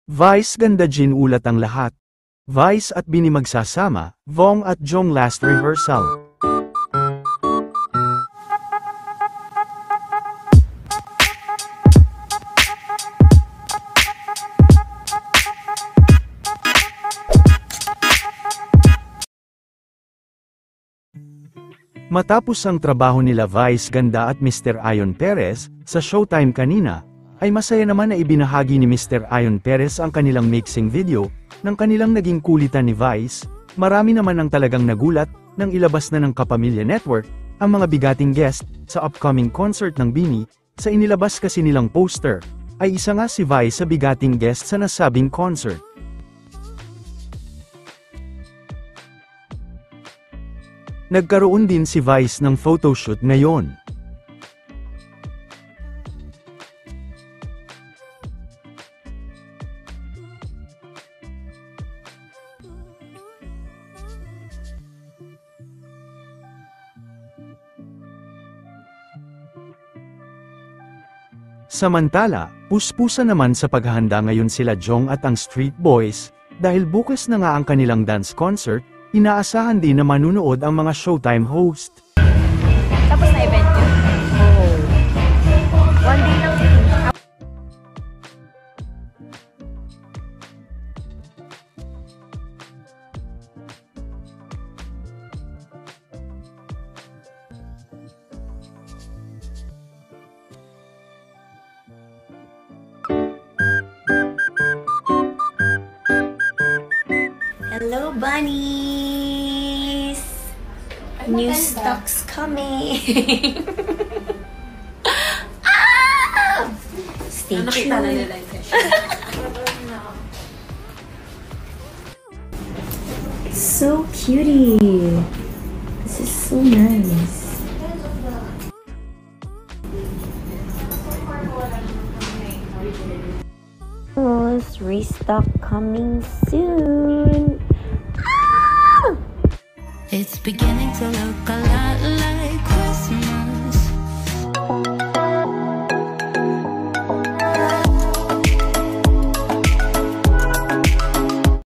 Vice ganda Jin ulat ang lahat. Vice at Bini magsasama, Vong at Jong last rehearsal. Matapos ang trabaho nila Vice Ganda at Mr. Ayon Perez, sa Showtime kanina, ay masaya naman na ibinahagi ni Mr. Ayon Perez ang kanilang mixing video, ng kanilang naging kulitan ni Vice. Marami naman ang talagang nagulat, nang ilabas na ng Kapamilya Network, ang mga bigating guest, sa upcoming concert ng Bini. Sa inilabas kasi nilang poster, ay isa nga si Vice sa bigating guest sa nasabing concert. Nagkaroon din si Vice ng photoshoot ngayon. Samantala, puspusa naman sa paghahanda ngayon sila Jong at ang Street Boys, dahil bukas na nga ang kanilang dance concert. Inaasahan din na manunood ang mga Showtime host. Tapos na event yun? Oo. One day lang yun. Hello, bunnies! New stocks coming! Ah! Stay tuned! So cutie! This is so nice. Restock coming soon. It's beginning to look a lot like